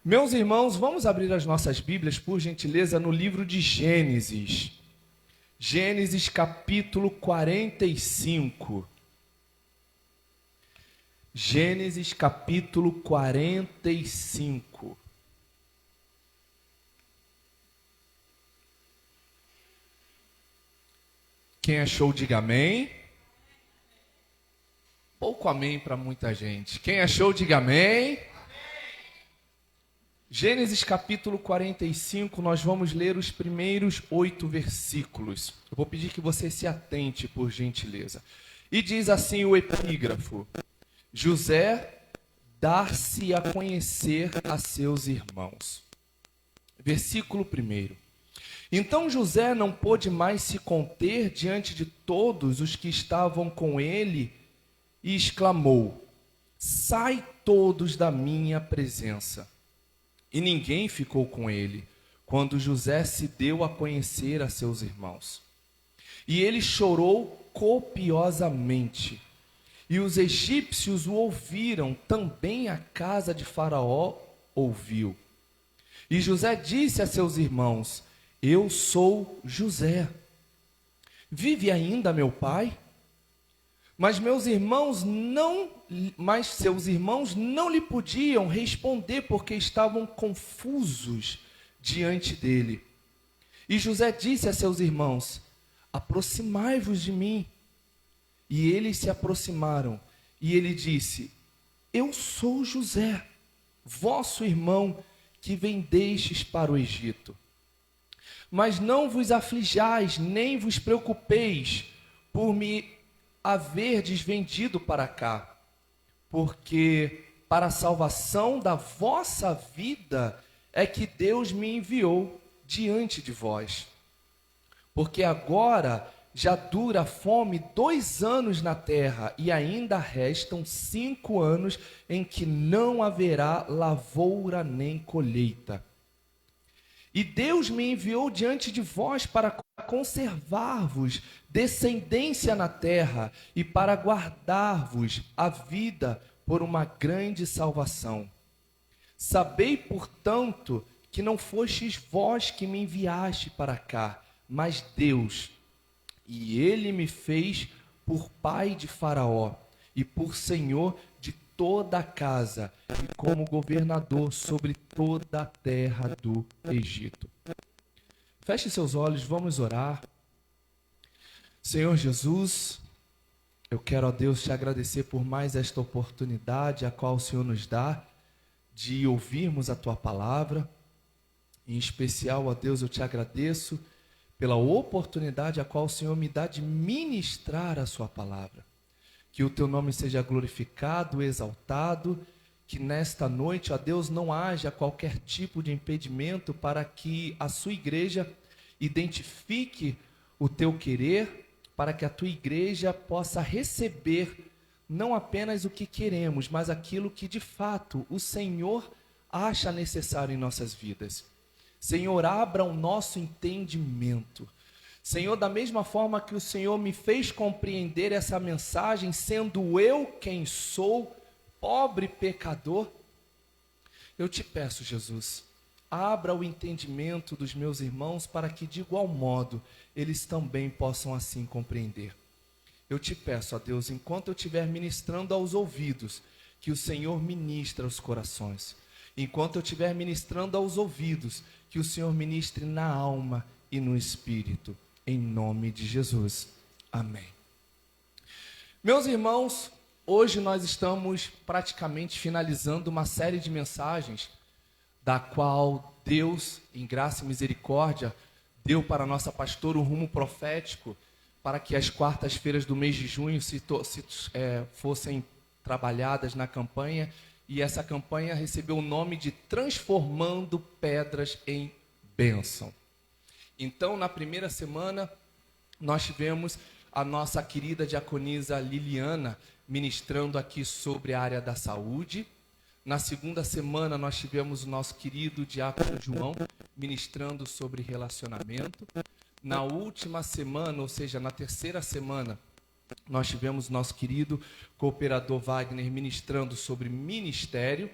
Meus irmãos, vamos abrir as nossas Bíblias, por gentileza, no livro de Gênesis. Gênesis capítulo 45. Gênesis capítulo 45. Quem achou, diga amém. Pouco amém para muita gente. Quem achou, diga amém. Gênesis capítulo 45, nós vamos ler os primeiros 8 versículos. Eu vou pedir que você se atente, por gentileza. E diz assim o epígrafo: José dar-se a conhecer a seus irmãos. Versículo 1. Então José não pôde mais se conter diante de todos os que estavam com ele e exclamou: Sai todos da minha presença. E ninguém ficou com ele, quando José se deu a conhecer a seus irmãos. E ele chorou copiosamente. E os egípcios o ouviram, também a casa de Faraó ouviu. E José disse a seus irmãos: Eu sou José. Vive ainda meu pai? Mas seus irmãos não lhe podiam responder, porque estavam confusos diante dele. E José disse a seus irmãos: Aproximai-vos de mim. E eles se aproximaram, e ele disse: Eu sou José, vosso irmão, que vendestes para o Egito. Mas não vos aflijais, nem vos preocupeis por me haverdes vendido para cá, porque para a salvação da vossa vida é que Deus me enviou diante de vós. Porque agora já dura a fome 2 anos na terra, e ainda restam 5 anos em que não haverá lavoura nem colheita. E Deus me enviou diante de vós para conservar-vos descendência na terra e para guardar-vos a vida por uma grande salvação. Sabei, portanto, que não fostes vós que me enviaste para cá, mas Deus. E ele me fez por pai de Faraó e por senhor de toda a casa e como governador sobre toda a terra do Egito. Feche seus olhos, vamos orar. Senhor Jesus, eu quero, ó Deus, te agradecer por mais esta oportunidade a qual o Senhor nos dá de ouvirmos a tua palavra. Em especial, ó Deus, eu te agradeço pela oportunidade a qual o Senhor me dá de ministrar a sua palavra. Que o teu nome seja glorificado, exaltado, que nesta noite, ó Deus, não haja qualquer tipo de impedimento para que a sua igreja identifique o teu querer, para que a tua igreja possa receber não apenas o que queremos, mas aquilo que de fato o Senhor acha necessário em nossas vidas. Senhor, abra o nosso entendimento. Senhor, da mesma forma que o Senhor me fez compreender essa mensagem, sendo eu quem sou, pobre pecador, eu te peço, Jesus, abra o entendimento dos meus irmãos para que de igual modo eles também possam assim compreender. Eu te peço, ó Deus, enquanto eu estiver ministrando aos ouvidos, que o Senhor ministre aos corações. Enquanto eu estiver ministrando aos ouvidos, que o Senhor ministre na alma e no espírito. Em nome de Jesus. Amém. Meus irmãos, hoje nós estamos praticamente finalizando uma série de mensagens da qual Deus, em graça e misericórdia, deu para a nossa pastora o rumo profético para que as quartas-feiras do mês de junho fossem trabalhadas na campanha, e essa campanha recebeu o nome de Transformando Pedras em Bênção. Então, na primeira semana, nós tivemos a nossa querida diaconisa Liliana ministrando aqui sobre a área da saúde. Na segunda semana, nós tivemos o nosso querido diácono João ministrando sobre relacionamento. Na última semana, ou seja, na terceira semana, nós tivemos nosso querido cooperador Wagner ministrando sobre ministério.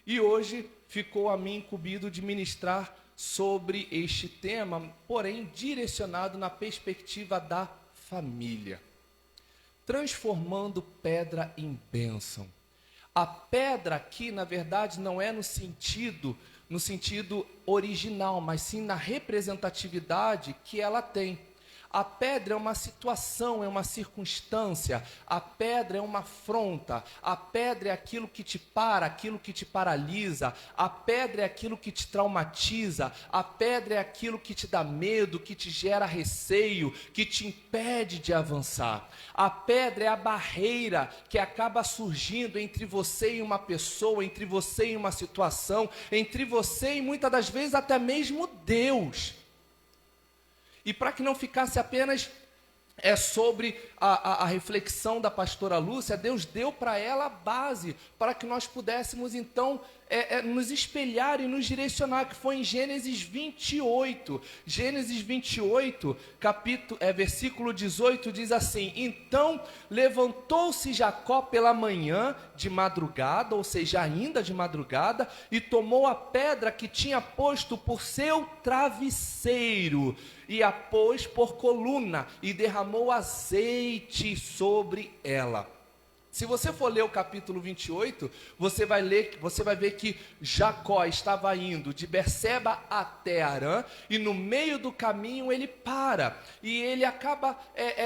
E hoje ficou a mim incumbido de ministrar sobre este tema, porém direcionado na perspectiva da família. Transformando pedra em bênção. A pedra aqui, na verdade, não é no sentido original, mas sim na representatividade que ela tem. A pedra é uma situação, é uma circunstância, a pedra é uma afronta, a pedra é aquilo que te para, aquilo que te paralisa, a pedra é aquilo que te traumatiza, a pedra é aquilo que te dá medo, que te gera receio, que te impede de avançar. A pedra é a barreira que acaba surgindo entre você e uma pessoa, entre você e uma situação, entre você e muitas das vezes até mesmo Deus. E para que não ficasse apenas sobre a reflexão da pastora Lúcia, Deus deu para ela a base, para que nós pudéssemos então nos espelhar e nos direcionar, que foi em Gênesis 28. Gênesis 28, versículo 18, diz assim: então levantou-se Jacó pela manhã de madrugada, ou seja, ainda de madrugada, e tomou a pedra que tinha posto por seu travesseiro, e a pôs por coluna, e derramou azeite sobre ela. Se você for ler o capítulo 28, você vai ver que Jacó estava indo de Berseba até Harã, e no meio do caminho ele para, e ele acaba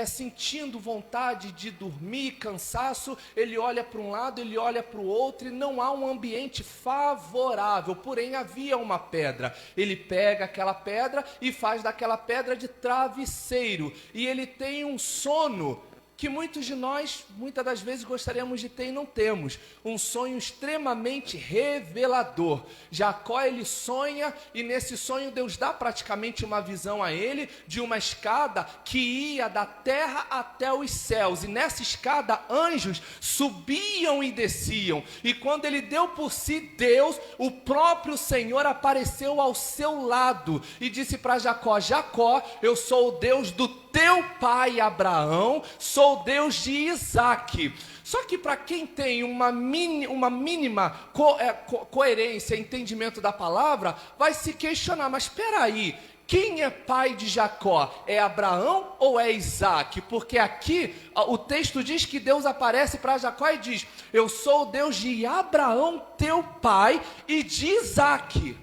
sentindo vontade de dormir, cansaço, ele olha para um lado, ele olha para o outro, e não há um ambiente favorável, porém havia uma pedra. Ele pega aquela pedra e faz daquela pedra de travesseiro, e ele tem um sono que muitos de nós, muitas das vezes, gostaríamos de ter e não temos. Um sonho extremamente revelador. Jacó, ele sonha, e nesse sonho Deus dá praticamente uma visão a ele de uma escada que ia da terra até os céus. E nessa escada, anjos subiam e desciam. E quando ele deu por si, Deus, o próprio Senhor, apareceu ao seu lado e disse para Jacó: Jacó, eu sou o Deus do teu pai Abraão, sou o Deus de Isaac. Só que para quem tem uma mínima coerência, entendimento da palavra, vai se questionar: mas espera aí, quem é pai de Jacó? É Abraão ou é Isaac? Porque aqui o texto diz que Deus aparece para Jacó e diz: eu sou o Deus de Abraão, teu pai, e de Isaac.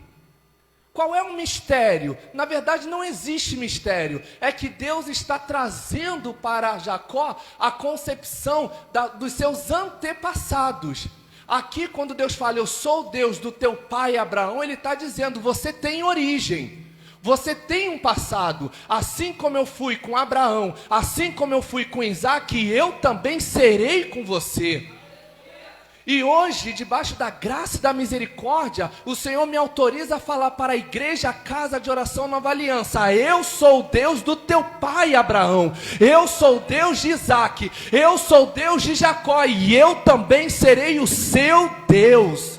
Qual é o mistério? Na verdade não existe mistério, é que Deus está trazendo para Jacó a concepção dos seus antepassados. Aqui quando Deus fala: eu sou o Deus do teu pai Abraão, ele está dizendo: você tem origem, você tem um passado, assim como eu fui com Abraão, assim como eu fui com Isaac, eu também serei com você. E hoje, debaixo da graça e da misericórdia, o Senhor me autoriza a falar para a igreja, a casa de oração Nova Aliança: eu sou o Deus do teu pai Abraão, eu sou o Deus de Isaac, eu sou o Deus de Jacó, e eu também serei o seu Deus.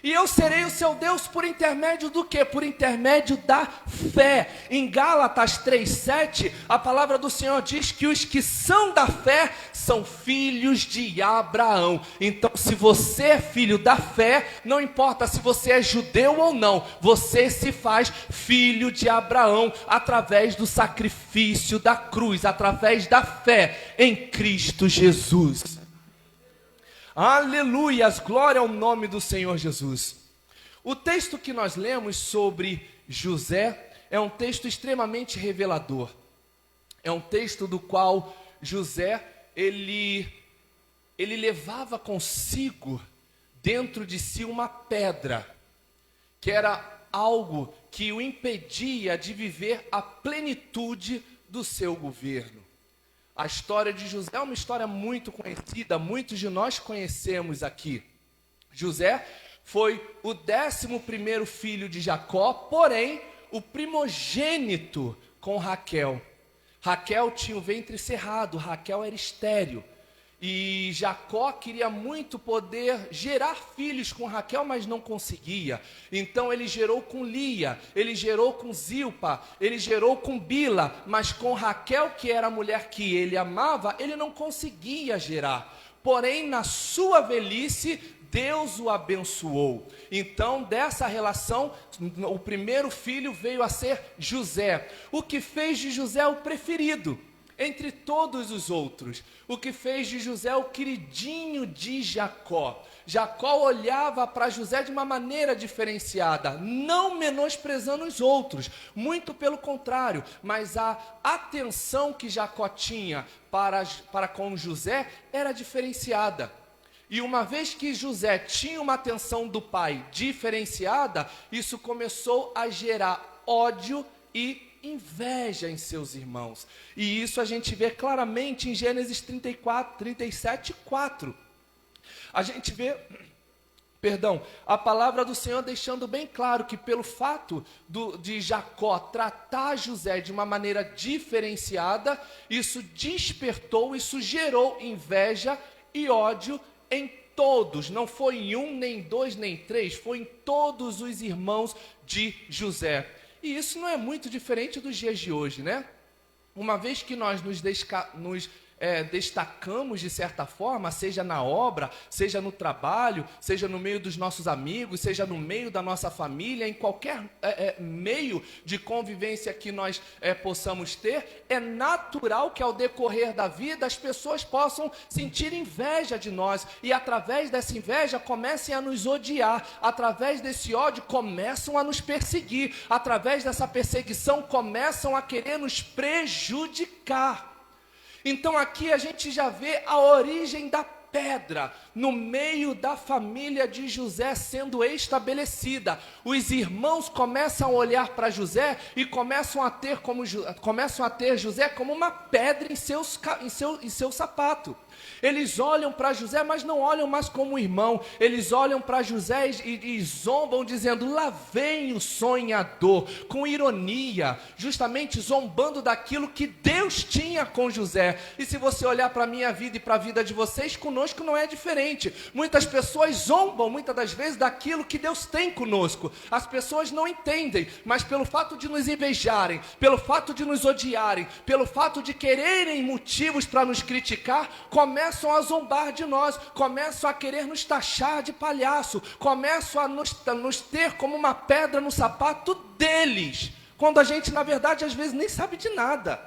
E eu serei o seu Deus por intermédio do quê? Por intermédio da fé. Em Gálatas 3:7, a palavra do Senhor diz que os que são da fé são filhos de Abraão. Então, se você é filho da fé, não importa se você é judeu ou não, você se faz filho de Abraão através do sacrifício da cruz, através da fé em Cristo Jesus. Aleluias, glória ao nome do Senhor Jesus. O texto que nós lemos sobre José é um texto extremamente revelador. É um texto do qual José, ele levava consigo dentro de si uma pedra, que era algo que o impedia de viver a plenitude do seu governo. A história de José é uma história muito conhecida, muitos de nós conhecemos aqui. José foi o 11º filho de Jacó, porém o primogênito com Raquel. Raquel tinha o ventre cerrado, Raquel era estéril. E Jacó queria muito poder gerar filhos com Raquel, mas não conseguia. Então ele gerou com Lia, ele gerou com Zilpa, ele gerou com Bila, mas com Raquel, que era a mulher que ele amava, ele não conseguia gerar. Porém, na sua velhice, Deus o abençoou. Então, dessa relação, o primeiro filho veio a ser José, o que fez de José o preferido entre todos os outros, o que fez de José o queridinho de Jacó. Jacó olhava para José de uma maneira diferenciada, não menosprezando os outros, muito pelo contrário, mas a atenção que Jacó tinha para com José era diferenciada. E uma vez que José tinha uma atenção do pai diferenciada, isso começou a gerar ódio e inveja em seus irmãos. E isso a gente vê claramente em Gênesis 34, 37 e 4. A gente vê, a palavra do Senhor deixando bem claro que pelo fato de Jacó tratar José de uma maneira diferenciada, isso despertou, isso gerou inveja e ódio em todos, não foi em um, nem dois, nem três, foi em todos os irmãos de José. E isso não é muito diferente dos dias de hoje, né? Uma vez que nós nos destacamos de certa forma, seja na obra, seja no trabalho, seja no meio dos nossos amigos, seja no meio da nossa família, em qualquer meio de convivência que nós possamos ter, é natural que ao decorrer da vida as pessoas possam sentir inveja de nós e através dessa inveja comecem a nos odiar, através desse ódio começam a nos perseguir, através dessa perseguição começam a querer nos prejudicar. Então aqui a gente já vê a origem da pedra no meio da família de José sendo estabelecida. Os irmãos começam a olhar para José e começam a ter José como uma pedra em seu sapato. Eles olham para José, mas não olham mais como um irmão. Eles olham para José e zombam, dizendo: lá vem o sonhador, com ironia, justamente zombando daquilo que Deus tinha com José. E se você olhar para a minha vida e para a vida de vocês, conosco não é diferente. Muitas pessoas zombam, muitas das vezes, daquilo que Deus tem conosco. As pessoas não entendem, mas pelo fato de nos invejarem, pelo fato de nos odiarem, pelo fato de quererem motivos para nos criticar, começam a zombar de nós, começam a querer nos taxar de palhaço, começam a nos ter como uma pedra no sapato deles, quando a gente, na verdade, às vezes nem sabe de nada.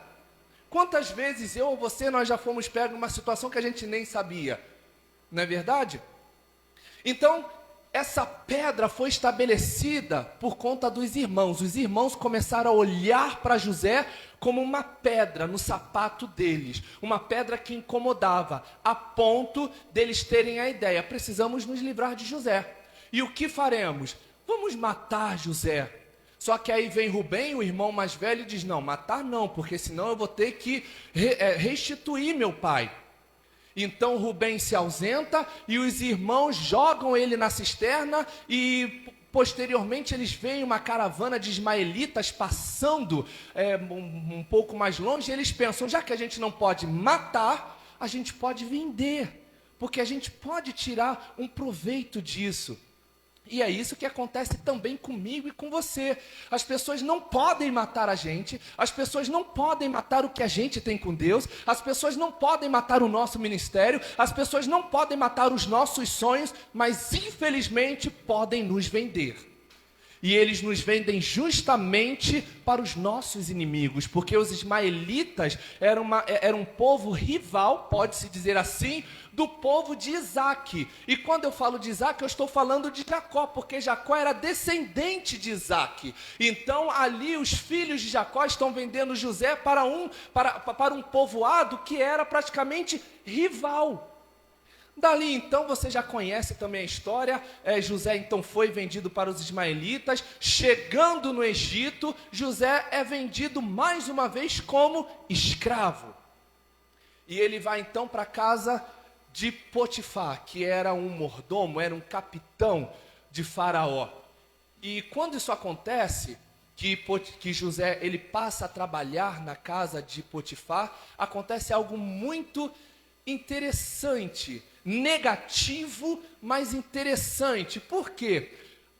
Quantas vezes eu ou você, nós já fomos pegos numa situação que a gente nem sabia, não é verdade? Então, essa pedra foi estabelecida por conta dos irmãos. Os irmãos começaram a olhar para José como uma pedra no sapato deles, uma pedra que incomodava, a ponto deles terem a ideia: precisamos nos livrar de José. E o que faremos? Vamos matar José. Só que aí vem Rubem, o irmão mais velho, e diz: não, matar não, porque senão eu vou ter que restituir meu pai. Então Rubem se ausenta e os irmãos jogam ele na cisterna e posteriormente eles veem uma caravana de ismaelitas passando um pouco mais longe e eles pensam: já que a gente não pode matar, a gente pode vender, porque a gente pode tirar um proveito disso. E é isso que acontece também comigo e com você. As pessoas não podem matar a gente, as pessoas não podem matar o que a gente tem com Deus, as pessoas não podem matar o nosso ministério, as pessoas não podem matar os nossos sonhos, mas infelizmente podem nos vender. E eles nos vendem justamente para os nossos inimigos, porque os ismaelitas eram um povo rival, pode-se dizer assim, do povo de Isaac. E quando eu falo de Isaac, eu estou falando de Jacó, porque Jacó era descendente de Isaac. Então ali os filhos de Jacó estão vendendo José para um povoado que era praticamente rival. Dali então você já conhece também a história. José então foi vendido para os ismaelitas. Chegando no Egito, José é vendido mais uma vez como escravo. E ele vai então para a casa de Potifar, que era um mordomo, era um capitão de Faraó. E quando isso acontece, que José ele passa a trabalhar na casa de Potifar, acontece algo muito interessante, negativo, mas interessante. Por quê?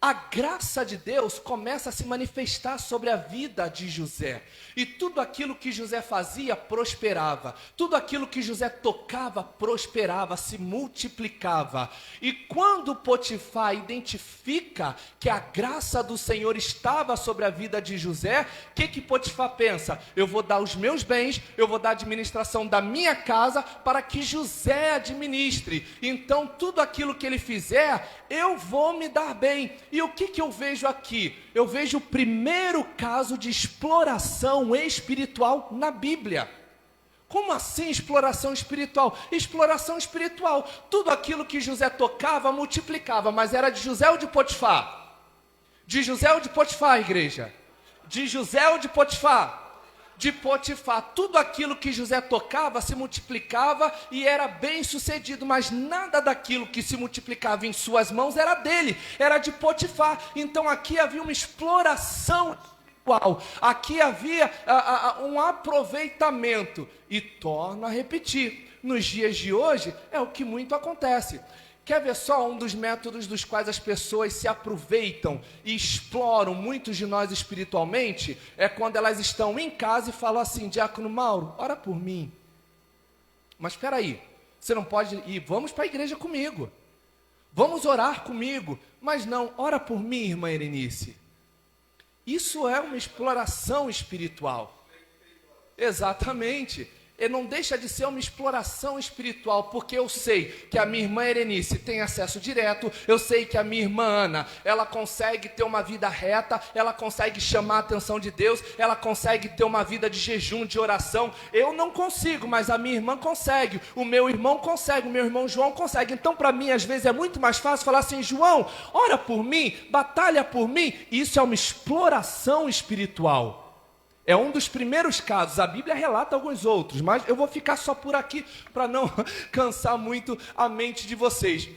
a graça de Deus começa a se manifestar sobre a vida de José. E tudo aquilo que José fazia prosperava. Tudo aquilo que José tocava prosperava, se multiplicava. E quando Potifar identifica que a graça do Senhor estava sobre a vida de José, o que Potifar pensa? Eu vou dar os meus bens, eu vou dar a administração da minha casa para que José administre. Então tudo aquilo que ele fizer, eu vou me dar bem. E o que eu vejo aqui? Eu vejo o primeiro caso de exploração espiritual na Bíblia. Como assim exploração espiritual? Exploração espiritual. Tudo aquilo que José tocava, multiplicava. Mas era de José ou de Potifar? De José ou de Potifar, igreja? De José ou de Potifar? De Potifar. Tudo aquilo que José tocava se multiplicava e era bem sucedido, mas nada daquilo que se multiplicava em suas mãos era dele, era de Potifar. Então aqui havia uma exploração espiritual, aqui havia um aproveitamento. E torno a repetir, nos dias de hoje é o que muito acontece. Quer ver só um dos métodos dos quais as pessoas se aproveitam e exploram muitos de nós espiritualmente? É quando elas estão em casa e falam assim: Diácono Mauro, ora por mim. Mas espera aí, você não pode ir, vamos para a igreja comigo. Vamos orar comigo. Mas não, ora por mim, irmã Erenice. Isso é uma exploração espiritual. Exatamente. E não deixa de ser uma exploração espiritual, porque eu sei que a minha irmã Erenice tem acesso direto, eu sei que a minha irmã Ana, ela consegue ter uma vida reta, ela consegue chamar a atenção de Deus, ela consegue ter uma vida de jejum, de oração. Eu não consigo, mas a minha irmã consegue, o meu irmão consegue, o meu irmão João consegue. Então para mim às vezes é muito mais fácil falar assim: João, ora por mim, batalha por mim. Isso é uma exploração espiritual. É um dos primeiros casos, a Bíblia relata alguns outros, mas eu vou ficar só por aqui para não cansar muito a mente de vocês.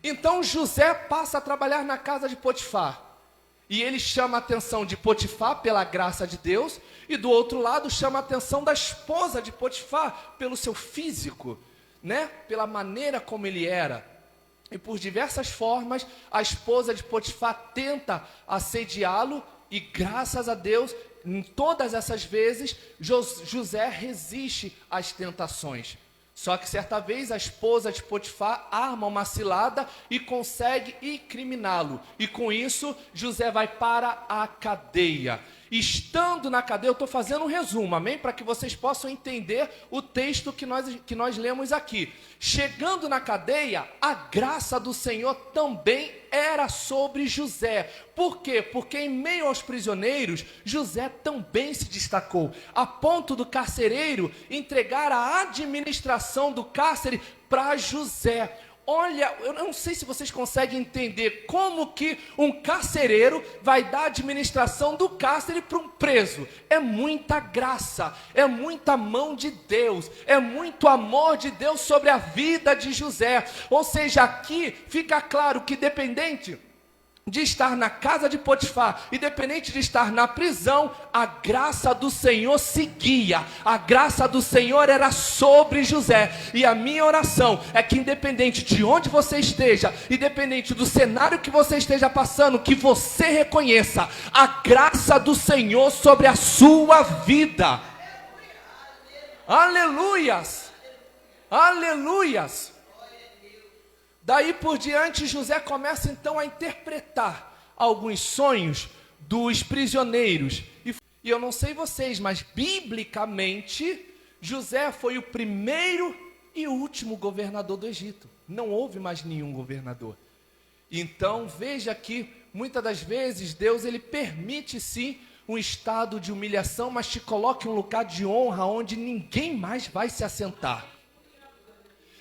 Então José passa a trabalhar na casa de Potifar, e ele chama a atenção de Potifar pela graça de Deus, e do outro lado chama a atenção da esposa de Potifar pelo seu físico, né? Pela maneira como ele era. E por diversas formas a esposa de Potifar tenta assediá-lo, e graças a Deus, em todas essas vezes, José resiste às tentações. Só que certa vez a esposa de Potifar arma uma cilada e consegue incriminá-lo. E com isso, José vai para a cadeia. Estando na cadeia, eu estou fazendo um resumo, amém? Para que vocês possam entender o texto que nós lemos aqui. Chegando na cadeia, a graça do Senhor também era sobre José. Por quê? Porque em meio aos prisioneiros, José também se destacou, a ponto do carcereiro entregar a administração do cárcere para José. Olha, eu não sei se vocês conseguem entender como que um carcereiro vai dar a administração do cárcere para um preso. É muita graça, é muita mão de Deus, é muito amor de Deus sobre a vida de José. Ou seja, aqui fica claro que dependente de estar na casa de Potifar, independente de estar na prisão, a graça do Senhor seguia, a graça do Senhor era sobre José. E a minha oração é que independente de onde você esteja, independente do cenário que você esteja passando, que você reconheça a graça do Senhor sobre a sua vida. Aleluias, aleluias. Daí por diante, José começa então a interpretar alguns sonhos dos prisioneiros. E eu não sei vocês, mas biblicamente, José foi o primeiro e último governador do Egito. Não houve mais nenhum governador. Então veja que muitas das vezes Deus ele permite sim um estado de humilhação, mas te coloca em um lugar de honra onde ninguém mais vai se assentar.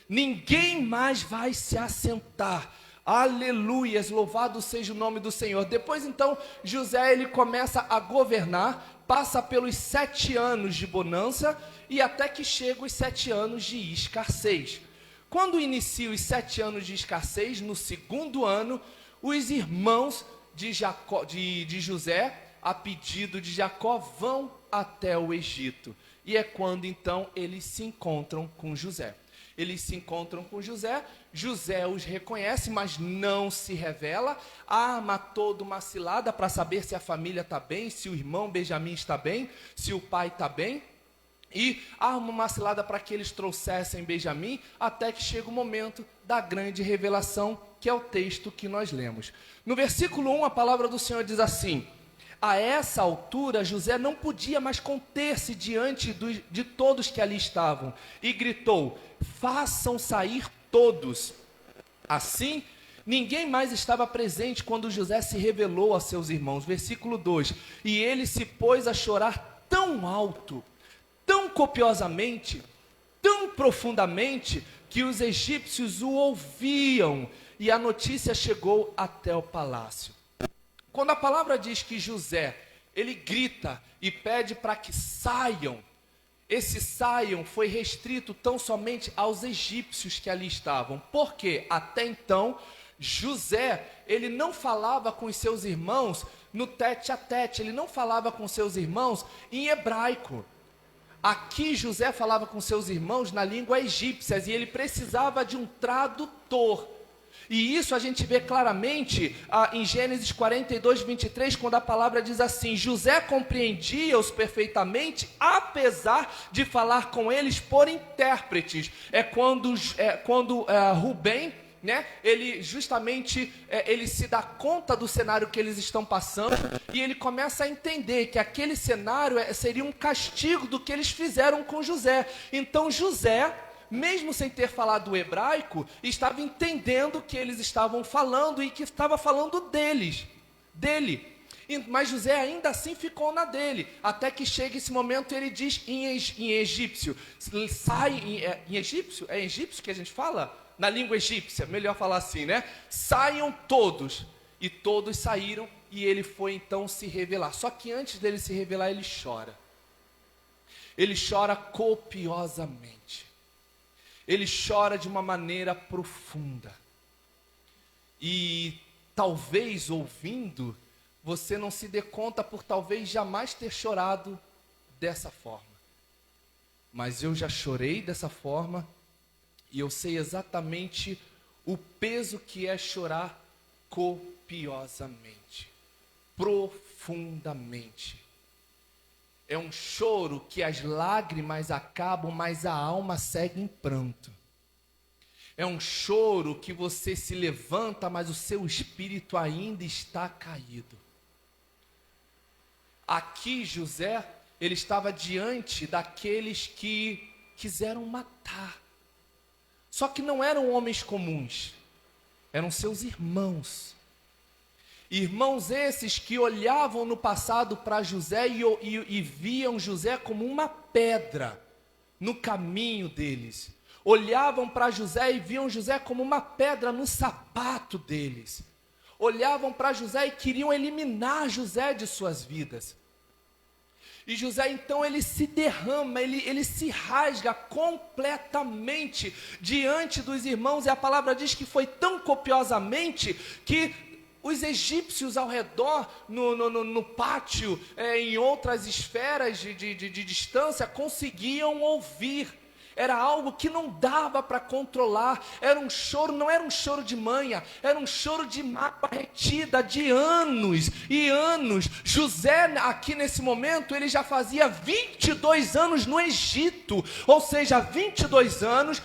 Ninguém mais vai se assentar. Aleluias, louvado seja o nome do Senhor. Depois então, José ele começa a governar, passa pelos 7 anos de bonança e até que chega os 7 anos de escassez. Quando inicia os 7 anos de escassez, no segundo ano, os irmãos de José, a pedido de Jacó, vão até o Egito. E é quando então eles se encontram com José. Eles se encontram com José, José os reconhece, mas não se revela, arma toda uma cilada para saber se a família está bem, se o irmão Benjamim está bem, se o pai está bem, e arma uma cilada para que eles trouxessem Benjamim, até que chega o momento da grande revelação, que é o texto que nós lemos. No versículo 1, a palavra do Senhor diz assim: a essa altura, José não podia mais conter-se diante de todos que ali estavam, e gritou: façam sair todos. Assim, ninguém mais estava presente quando José se revelou a seus irmãos. Versículo 2: e ele se pôs a chorar tão alto, tão copiosamente, tão profundamente, que os egípcios o ouviam, e a notícia chegou até o palácio. Quando a palavra diz que José, ele grita e pede para que saiam, esse saiam foi restrito tão somente aos egípcios que ali estavam. Porque até então, José, ele não falava com os seus irmãos no tete a tete, ele não falava com seus irmãos em hebraico. Aqui José falava com seus irmãos na língua egípcia e ele precisava de um tradutor. E isso a gente vê claramente em Gênesis 42, 23, quando a palavra diz assim: José compreendia-os perfeitamente, apesar de falar com eles por intérpretes. É quando Rubem, né, ele justamente ele se dá conta do cenário que eles estão passando, e ele começa a entender que aquele cenário seria um castigo do que eles fizeram com José. Então José, mesmo sem ter falado hebraico, estava entendendo o que eles estavam falando e que estava falando dele. Mas José ainda assim ficou na dele, até que chega esse momento. Ele diz em egípcio, em egípcio? É egípcio que a gente fala? Na língua egípcia, melhor falar assim, né? Saiam todos. E todos saíram, e ele foi então se revelar. Só que antes dele se revelar, ele chora. Ele chora copiosamente. Ele chora de uma maneira profunda. E talvez ouvindo, você não se dê conta por talvez jamais ter chorado dessa forma. Mas eu já chorei dessa forma e eu sei exatamente o peso que é chorar copiosamente, profundamente. É um choro que as lágrimas acabam, mas a alma segue em pranto. É um choro que você se levanta, mas o seu espírito ainda está caído. Aqui José, ele estava diante daqueles que quiseram matar. Só que não eram homens comuns, eram seus irmãos. Irmãos esses que olhavam no passado para José e viam José como uma pedra no caminho deles. Olhavam para José e viam José como uma pedra no sapato deles. Olhavam para José e queriam eliminar José de suas vidas. E José então ele se derrama, ele se rasga completamente diante dos irmãos. E a palavra diz que foi tão copiosamente que os egípcios ao redor, no pátio, em outras esferas de distância, conseguiam ouvir. Era algo que não dava para controlar. Era um choro, não era um choro de manha, era um choro de mágoa retida de anos e anos. José, aqui nesse momento, ele já fazia 22 anos no Egito, ou seja, 22 anos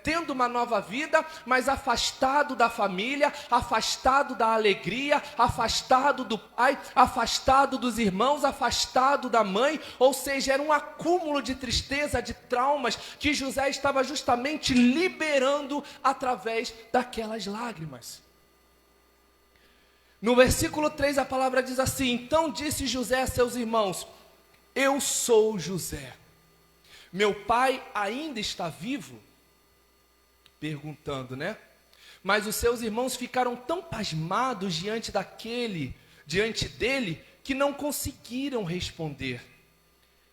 tendo uma nova vida, mas afastado da família, afastado da alegria, afastado do pai, afastado dos irmãos, afastado da mãe. Ou seja, era um acúmulo de tristeza, de traumas, que José estava justamente liberando através daquelas lágrimas. No versículo 3 a palavra diz assim: então disse José a seus irmãos: eu sou José, meu pai ainda está vivo? Perguntando, né? Mas os seus irmãos ficaram tão pasmados diante dele, que não conseguiram responder.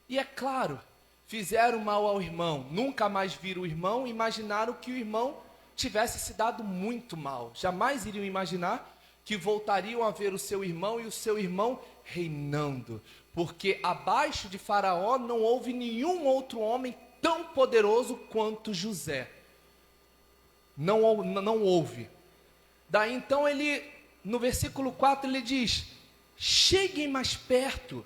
E é claro, fizeram mal ao irmão, nunca mais viram o irmão, imaginaram que o irmão tivesse se dado muito mal. Jamais iriam imaginar que voltariam a ver o seu irmão e o seu irmão reinando. Porque abaixo de Faraó não houve nenhum outro homem tão poderoso quanto José. Não houve. Daí então ele, no versículo 4, ele diz: cheguem mais perto,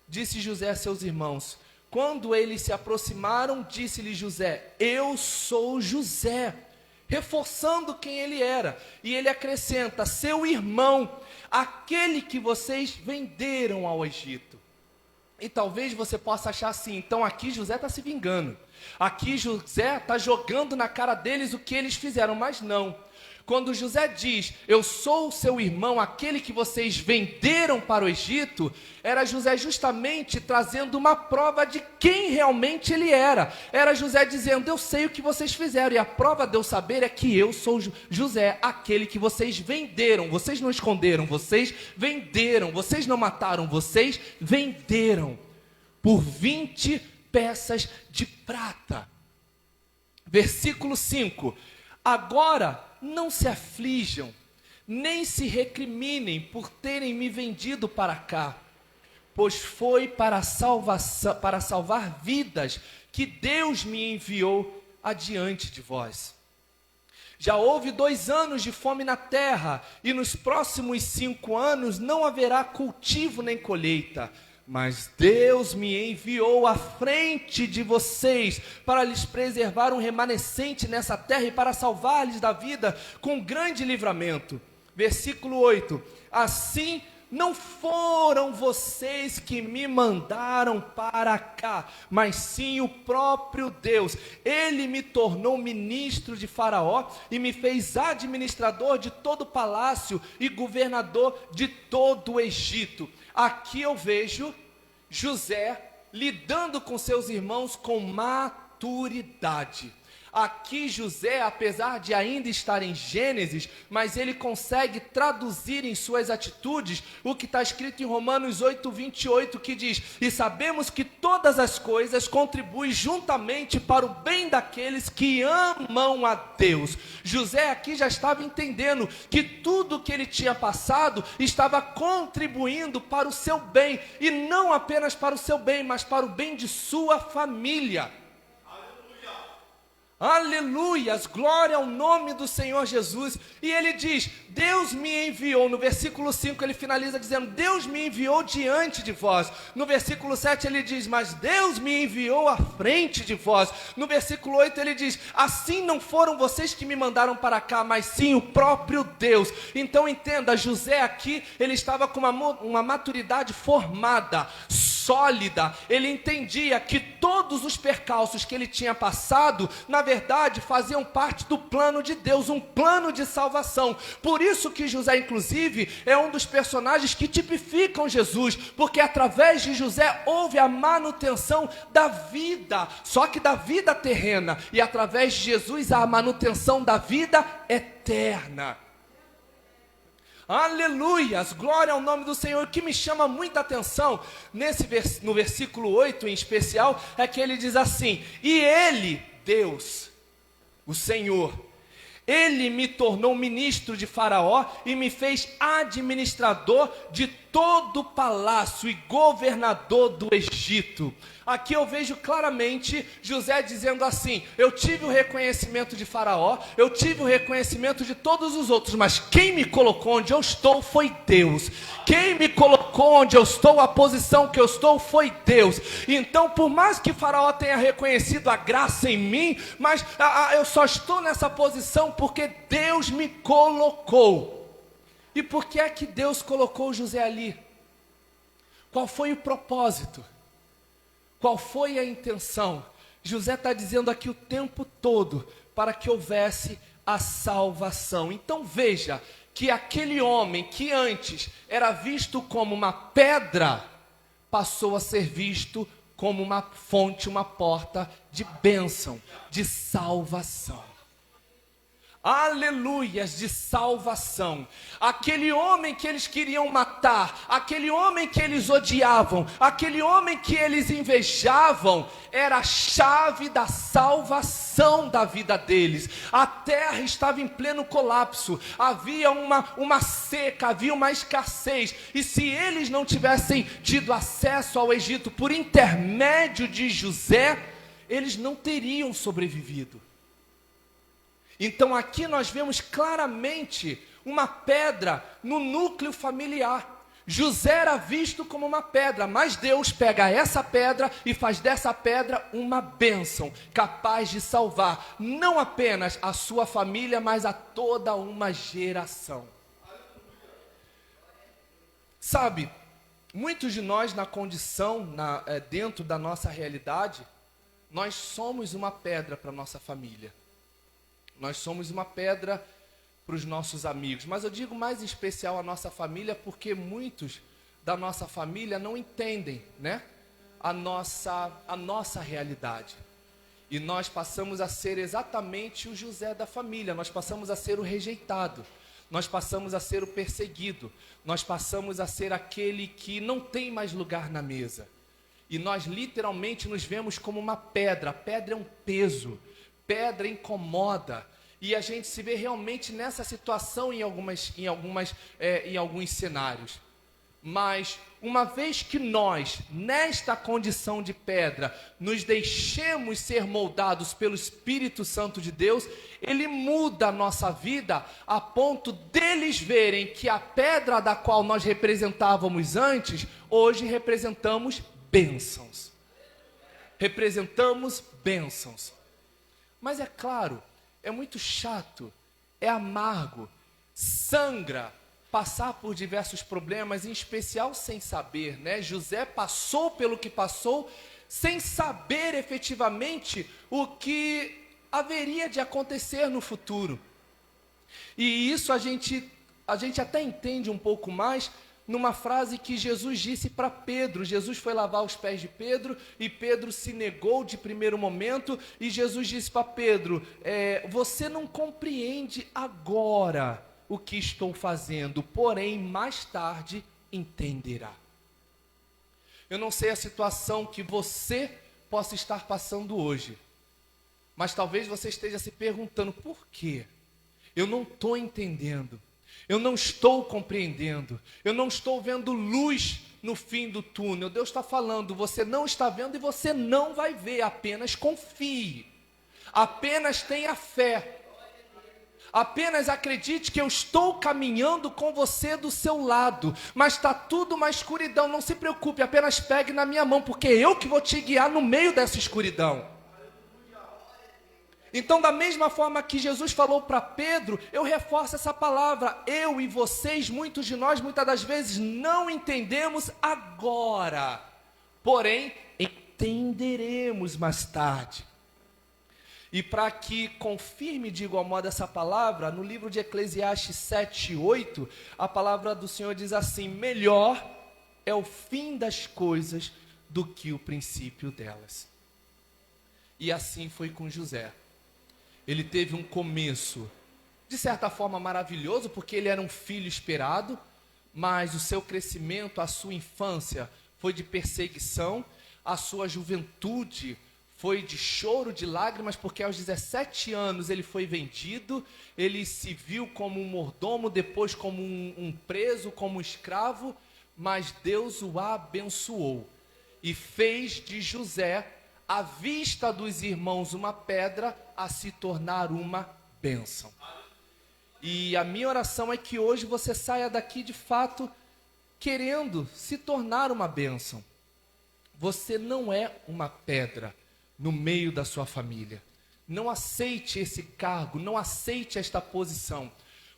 disse José a seus irmãos. Quando eles se aproximaram, disse-lhe José: eu sou José, reforçando quem ele era. E ele acrescenta: seu irmão, aquele que vocês venderam ao Egito. E talvez você possa achar assim, então aqui José está se vingando. Aqui José está jogando na cara deles o que eles fizeram, mas não. Quando José diz: eu sou o seu irmão, aquele que vocês venderam para o Egito, era José justamente trazendo uma prova de quem realmente ele era. Era José dizendo: eu sei o que vocês fizeram, e a prova de eu saber é que eu sou José, aquele que vocês venderam. Vocês não esconderam, vocês venderam. Vocês não mataram, vocês venderam por 20 peças de prata. Versículo 5. Agora não se aflijam, nem se recriminem por terem me vendido para cá, pois foi para salvar vidas que Deus me enviou adiante de vós. Já houve 2 anos de fome na terra, e nos próximos 5 anos não haverá cultivo nem colheita. Mas Deus me enviou à frente de vocês para lhes preservar um remanescente nessa terra e para salvar-lhes da vida com grande livramento. Versículo 8. Assim não foram vocês que me mandaram para cá, mas sim o próprio Deus. Ele me tornou ministro de Faraó e me fez administrador de todo o palácio e governador de todo o Egito. Aqui eu vejo José lidando com seus irmãos com maturidade. Aqui José, apesar de ainda estar em Gênesis, mas ele consegue traduzir em suas atitudes o que está escrito em Romanos 8:28, que diz: e sabemos que todas as coisas contribuem juntamente para o bem daqueles que amam a Deus. José aqui já estava entendendo que tudo que ele tinha passado estava contribuindo para o seu bem, e não apenas para o seu bem, mas para o bem de sua família. Aleluias, glória ao nome do Senhor Jesus. E ele diz: Deus me enviou. No versículo 5 ele finaliza dizendo: Deus me enviou diante de vós. No versículo 7 ele diz: mas Deus me enviou à frente de vós. No versículo 8 ele diz: assim não foram vocês que me mandaram para cá, mas sim o próprio Deus. Então entenda, José aqui, ele estava com uma maturidade formada, sólida. Ele entendia que todos os percalços que ele tinha passado, na verdade, faziam parte do plano de Deus, um plano de salvação. Por isso que José, inclusive, é um dos personagens que tipificam Jesus, porque através de José houve a manutenção da vida, só que da vida terrena, e através de Jesus a manutenção da vida eterna. Aleluias, glória ao nome do Senhor. O que me chama muita atenção no versículo 8 em especial, é que ele diz assim: e ele, Deus, o Senhor, ele me tornou ministro de Faraó e me fez administrador de todo o palácio e governador do Egito. Aqui eu vejo claramente José dizendo assim: eu tive o reconhecimento de Faraó, eu tive o reconhecimento de todos os outros, mas quem me colocou onde eu estou foi Deus. Quem me colocou onde eu estou, a posição que eu estou, foi Deus. Então, por mais que Faraó tenha reconhecido a graça em mim, mas eu só estou nessa posição porque Deus me colocou. E por que é que Deus colocou José ali? Qual foi o propósito? Qual foi a intenção? José está dizendo aqui o tempo todo, para que houvesse a salvação. Então veja, que aquele homem que antes era visto como uma pedra, passou a ser visto como uma fonte, uma porta de bênção, de salvação. Aleluias, de salvação. Aquele homem que eles queriam matar, aquele homem que eles odiavam, aquele homem que eles invejavam, era a chave da salvação da vida deles. A terra estava em pleno colapso, havia uma seca, havia uma escassez, e se eles não tivessem tido acesso ao Egito por intermédio de José, eles não teriam sobrevivido. Então aqui nós vemos claramente uma pedra no núcleo familiar. José era visto como uma pedra, mas Deus pega essa pedra e faz dessa pedra uma bênção, capaz de salvar não apenas a sua família, mas a toda uma geração. Sabe, muitos de nós na condição, dentro da nossa realidade, nós somos uma pedra para a nossa família. Nós somos uma pedra para os nossos amigos, mas eu digo mais em especial a nossa família, porque muitos da nossa família não entendem, né, a nossa realidade. E nós passamos a ser exatamente o José da família, nós passamos a ser o rejeitado, nós passamos a ser o perseguido, nós passamos a ser aquele que não tem mais lugar na mesa. E nós literalmente nos vemos como uma pedra. A pedra é um peso, pedra incomoda. E a gente se vê realmente nessa situação em alguns cenários. Mas uma vez que nós, nesta condição de pedra, nos deixemos ser moldados pelo Espírito Santo de Deus, Ele muda a nossa vida a ponto deles verem que a pedra da qual nós representávamos antes, hoje representamos bênçãos. Representamos bênçãos. Mas é claro, é muito chato, é amargo, sangra passar por diversos problemas, em especial sem saber, né? José passou pelo que passou sem saber efetivamente o que haveria de acontecer no futuro. E isso a gente até entende um pouco mais numa frase que Jesus disse para Pedro. Jesus foi lavar os pés de Pedro e Pedro se negou de primeiro momento, e Jesus disse para Pedro, você não compreende agora o que estou fazendo, porém mais tarde entenderá. Eu não sei a situação que você possa estar passando hoje, mas talvez você esteja se perguntando, por quê? Eu não estou entendendo. Eu não estou compreendendo, eu não estou vendo luz no fim do túnel. Deus está falando, você não está vendo e você não vai ver, apenas confie, apenas tenha fé, apenas acredite que eu estou caminhando com você do seu lado, mas está tudo uma escuridão, não se preocupe, apenas pegue na minha mão, porque eu que vou te guiar no meio dessa escuridão. Então, da mesma forma que Jesus falou para Pedro, eu reforço essa palavra. Eu e vocês, muitos de nós, muitas das vezes, não entendemos agora. Porém, entenderemos mais tarde. E para que confirme de igual modo essa palavra, no livro de Eclesiastes 7:8, a palavra do Senhor diz assim, melhor é o fim das coisas do que o princípio delas. E assim foi com José. Ele teve um começo, de certa forma, maravilhoso, porque ele era um filho esperado, mas o seu crescimento, a sua infância foi de perseguição, a sua juventude foi de choro, de lágrimas, porque aos 17 anos ele foi vendido, ele se viu como um mordomo, depois como um preso, como um escravo, mas Deus o abençoou e fez de José, à vista dos irmãos, uma pedra a se tornar uma bênção. E a minha oração é que hoje você saia daqui de fato querendo se tornar uma bênção. Você não é uma pedra no meio da sua família. Não aceite esse cargo, não aceite esta posição.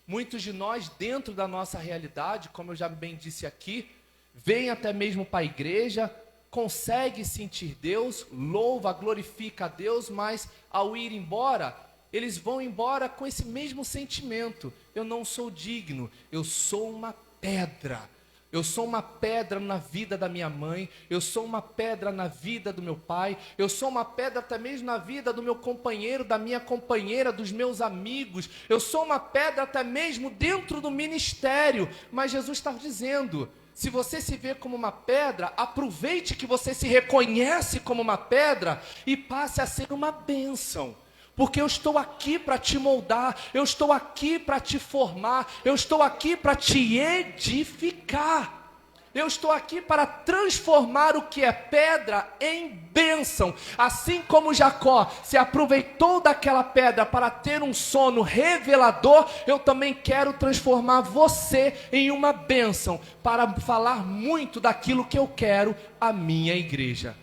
Muitos de nós, dentro da nossa realidade, como eu já bem disse aqui, vêm até mesmo para a igreja, consegue sentir Deus, louva, glorifica a Deus, mas ao ir embora, eles vão embora com esse mesmo sentimento. Eu não sou digno, eu sou uma pedra. Eu sou uma pedra na vida da minha mãe, eu sou uma pedra na vida do meu pai, eu sou uma pedra até mesmo na vida do meu companheiro, da minha companheira, dos meus amigos, eu sou uma pedra até mesmo dentro do ministério. Mas Jesus está dizendo, se você se vê como uma pedra, aproveite que você se reconhece como uma pedra e passe a ser uma bênção. Porque eu estou aqui para te moldar, eu estou aqui para te formar, eu estou aqui para te edificar. Eu estou aqui para transformar o que é pedra em bênção. Assim como Jacó se aproveitou daquela pedra para ter um sono revelador, eu também quero transformar você em uma bênção, para falar muito daquilo que eu quero à minha igreja.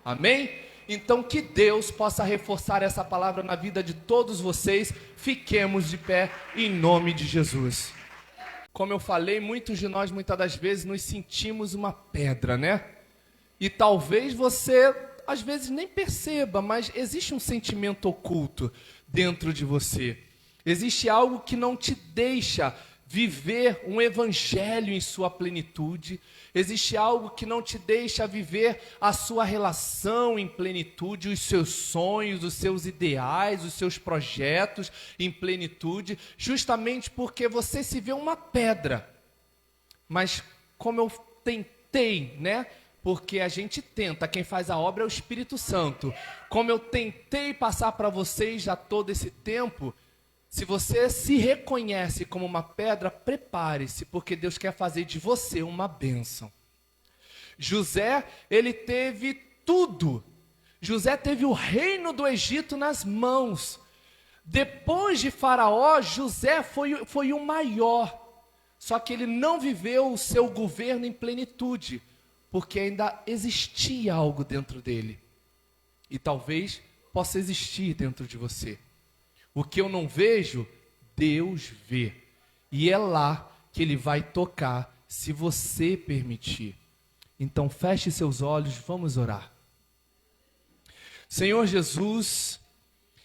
Amém? Então que Deus possa reforçar essa palavra na vida de todos vocês. Fiquemos de pé em nome de Jesus. Como eu falei, muitos de nós, muitas das vezes, nos sentimos uma pedra, né? E talvez você, às vezes, nem perceba, mas existe um sentimento oculto dentro de você. Existe algo que não te deixa viver um evangelho em sua plenitude. Existe algo que não te deixa viver a sua relação em plenitude, os seus sonhos, os seus ideais, os seus projetos em plenitude, justamente porque você se vê uma pedra. Mas como eu tentei, né? Porque a gente tenta, quem faz a obra é o Espírito Santo. Como eu tentei passar para vocês já todo esse tempo, se você se reconhece como uma pedra, prepare-se, porque Deus quer fazer de você uma bênção. José, ele teve tudo. José teve o reino do Egito nas mãos. Depois de Faraó, José foi o maior. Só que ele não viveu o seu governo em plenitude, porque ainda existia algo dentro dele. E talvez possa existir dentro de você. O que eu não vejo, Deus vê. E é lá que Ele vai tocar, se você permitir. Então feche seus olhos, vamos orar. Senhor Jesus,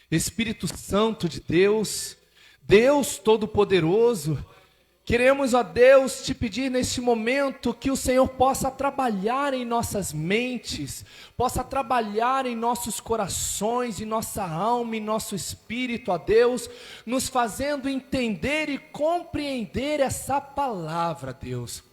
Espírito Santo de Deus, Deus Todo-Poderoso, queremos, ó Deus, te pedir neste momento que o Senhor possa trabalhar em nossas mentes, possa trabalhar em nossos corações, em nossa alma, em nosso espírito, ó Deus, nos fazendo entender e compreender essa palavra, Deus.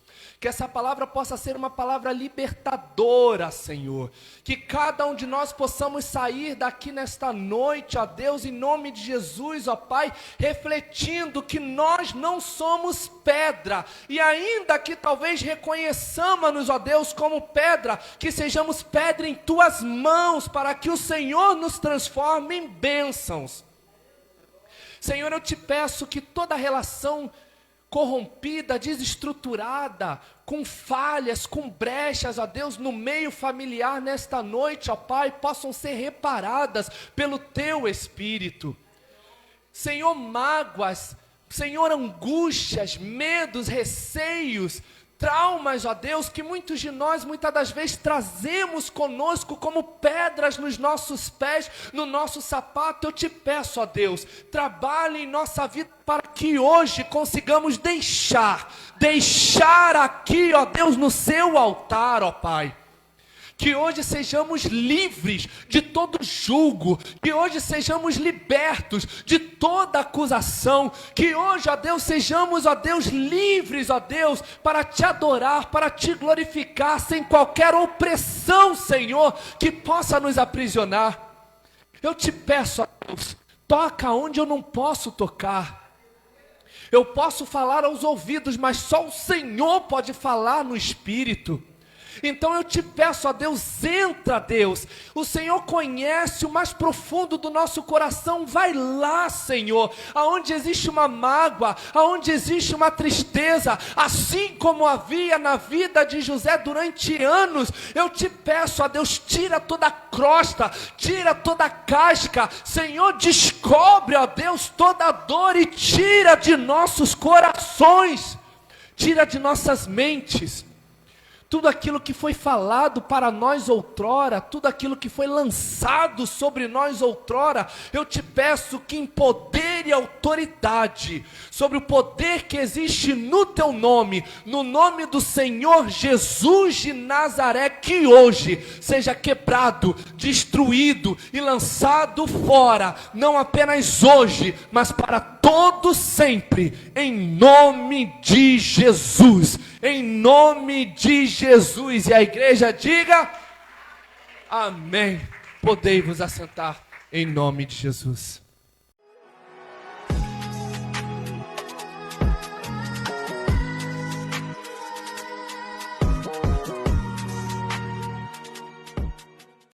Que essa palavra possa ser uma palavra libertadora, Senhor. Que cada um de nós possamos sair daqui nesta noite, ó Deus, em nome de Jesus, ó Pai, refletindo que nós não somos pedra. E ainda que talvez reconheçamos-nos, ó Deus, como pedra, que sejamos pedra em Tuas mãos, para que o Senhor nos transforme em bênçãos. Senhor, eu te peço que toda relação corrompida, desestruturada, com falhas, com brechas, ó Deus, no meio familiar nesta noite, ó Pai, possam ser reparadas pelo Teu Espírito. Senhor, mágoas, Senhor, angústias, medos, receios, traumas, ó Deus, que muitos de nós, muitas das vezes, trazemos conosco como pedras nos nossos pés, no nosso sapato. Eu te peço, ó Deus, trabalhe em nossa vida para que hoje consigamos deixar aqui, ó Deus, no seu altar, ó Pai. Que hoje sejamos livres de todo julgo, que hoje sejamos libertos de toda acusação, que hoje, ó Deus, sejamos, ó Deus, livres, ó Deus, para te adorar, para te glorificar, sem qualquer opressão, Senhor, que possa nos aprisionar. Eu te peço, ó Deus, toca onde eu não posso tocar. Eu posso falar aos ouvidos, mas só o Senhor pode falar no Espírito. Então eu te peço, ó Deus, entra, Deus. O Senhor conhece o mais profundo do nosso coração. Vai lá, Senhor, aonde existe uma mágoa, aonde existe uma tristeza, assim como havia na vida de José durante anos. Eu te peço, ó Deus, tira toda a crosta, tira toda a casca. Senhor, descobre, ó Deus, toda a dor e tira de nossos corações, tira de nossas mentes tudo aquilo que foi falado para nós outrora, tudo aquilo que foi lançado sobre nós outrora. Eu te peço que em poder e autoridade, sobre o poder que existe no teu nome, no nome do Senhor Jesus de Nazaré, que hoje seja quebrado, destruído e lançado fora, não apenas hoje, mas para todo sempre, em nome de Jesus. Em nome de Jesus. E a igreja diga amém. Podei vos assentar em nome de Jesus.